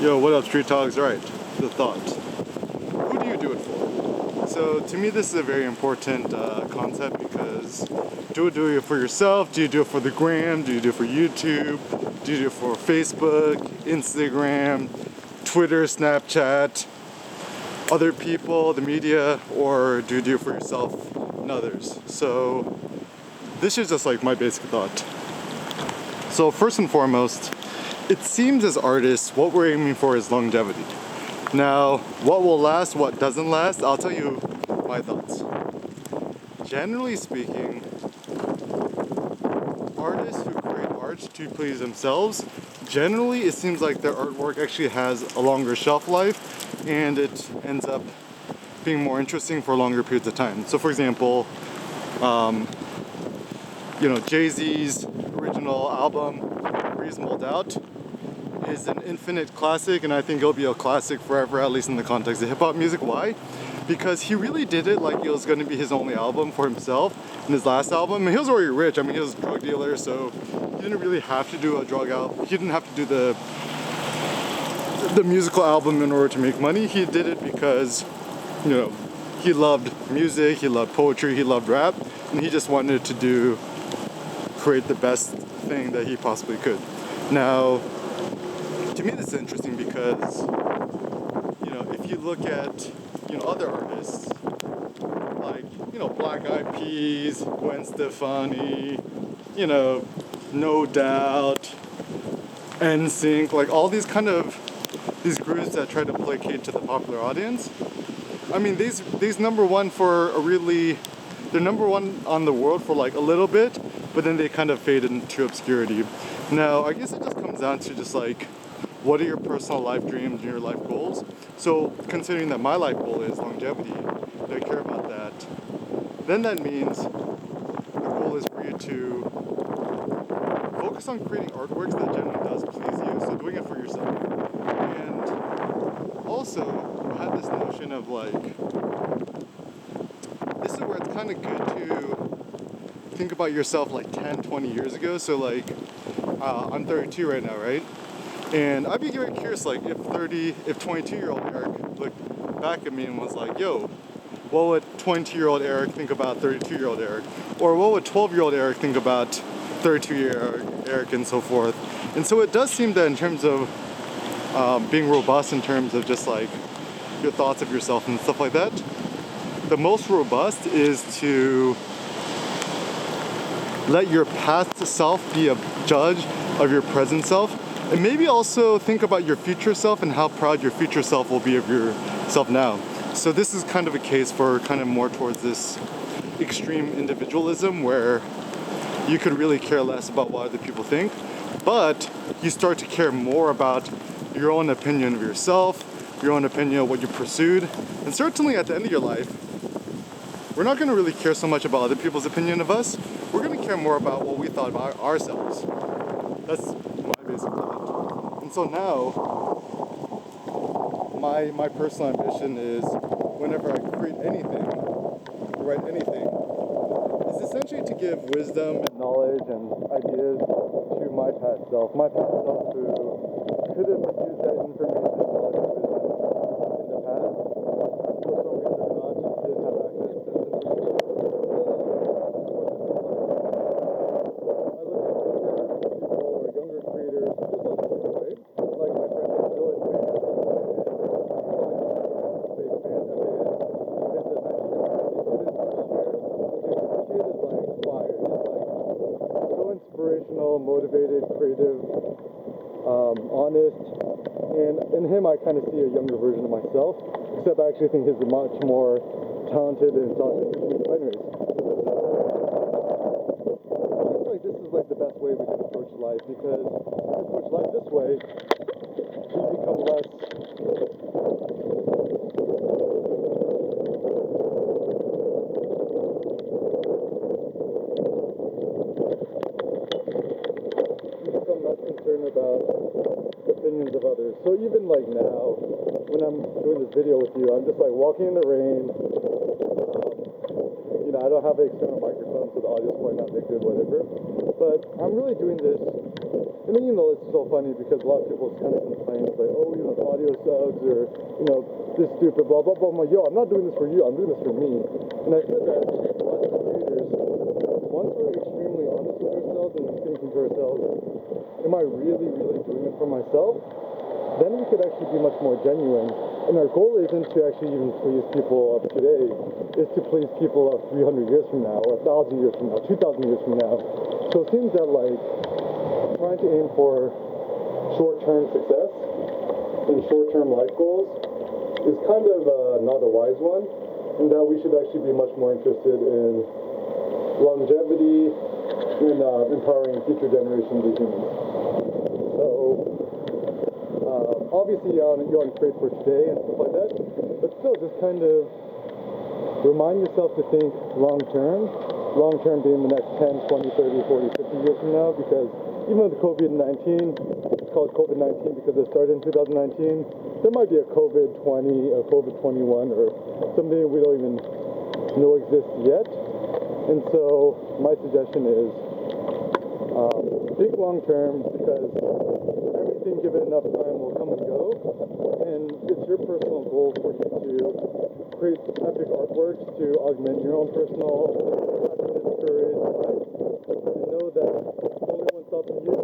Yo, what up, Street Talks? Right, the thought. Who do you do it for? So, to me, this is a very important concept because do it for yourself? Do you do it for the gram? Do you do it for YouTube? Do you do it for Facebook, Instagram, Twitter, Snapchat, other people, the media, or do you do it for yourself and others? So, this is just like my basic thought. So, first and foremost, it seems as artists, what we're aiming for is longevity. Now, what will last, what doesn't last, I'll tell you my thoughts. Generally speaking, artists who create art to please themselves, generally it seems like their artwork actually has a longer shelf life and it ends up being more interesting for longer periods of time. So for example, Jay-Z's original album, Reasonable Doubt, is an infinite classic, and I think it'll be a classic forever, at least in the context of hip-hop music. Why? Because he really did it like it was going to be his only album for himself. In his last album, and he was already rich. I mean, he was a drug dealer, so he didn't really have to do a drug album. He didn't have to do the musical album in order to make money. He did it because, he loved music, he loved poetry, he loved rap, and he just wanted to create the best thing that he possibly could. Now, to me, this is interesting because, if you look at, other artists, like, Black Eyed Peas, Gwen Stefani, No Doubt, NSYNC, like all these these groups that try to placate to the popular audience. I mean, these number one they're number one on the world for like a little bit, but then they kind of fade into obscurity. Now, I guess it just comes down to just like, what are your personal life dreams and your life goals? So, considering that my life goal is longevity, and I care about that, then that means the goal is for you to focus on creating artworks that generally does please you, so doing it for yourself. And also, I had this notion of like, this is where it's kind of good to think about yourself like 10, 20 years ago. So like, I'm 32 right now, right? And I'd be very curious, like, if 22-year-old Eric looked back at me and was like, yo, what would 22-year-old Eric think about 32-year-old Eric? Or what would 12-year-old Eric think about 32-year-old Eric and so forth? And so it does seem that in terms of being robust in terms of just like your thoughts of yourself and stuff like that, the most robust is to let your past self be a judge of your present self. And maybe also think about your future self and how proud your future self will be of yourself now. So this is kind of a case for kind of more towards this extreme individualism where you could really care less about what other people think, but you start to care more about your own opinion of yourself, your own opinion of what you pursued. And certainly at the end of your life, we're not going to really care so much about other people's opinion of us. We're going to care more about what we thought about ourselves. That's my basic thought. And so now, my personal ambition is whenever I create anything, write anything, is essentially to give wisdom and knowledge and ideas to my past self. My past self who could have used that information and knowledge and wisdom in the past. For some reason or not, didn't have access to this information. inspirational, motivated, creative, honest. And in him, I kind of see a younger version of myself, except I actually think he's much more talented and intelligent. Anyways, I feel like this is like the best way we can approach life, because if we approach life this way, we become less concerned about opinions of others. So even like now, when I'm doing this video with you, I'm just like walking in the rain. I don't have an external microphone, so the audio's probably not that good, whatever. But I'm really doing this, and then it's so funny because a lot of people kind of complain, it's like, oh, the audio sucks, or this stupid blah blah blah. I'm like, yo, I'm not doing this for you, I'm doing this for me. And I feel that a lot of creators, once we're extremely honest with ourselves and thinking to ourselves, am I really doing it for myself? Then we could actually be much more genuine. And our goal isn't to actually even please people of today, is to please people of 300 years from now, or 1,000 years from now, 2,000 years from now. So it seems that like trying to aim for short-term success and short-term life goals is kind of not a wise one, and that we should actually be much more interested in longevity and empowering future generations of humans. So obviously you want to create for today and stuff like that, but still just kind of remind yourself to think long term being the next 10, 20, 30, 40, 50 years from now, because even with COVID-19, it's called COVID-19 because it started in 2019, there might be a COVID-20 or COVID-21 or something we don't even know exists yet. And so my suggestion is think long term, because everything given enough time will come and go, and it's your personal goal for you to create epic artworks to augment your own personal happiness, courage, and know that only one stopping you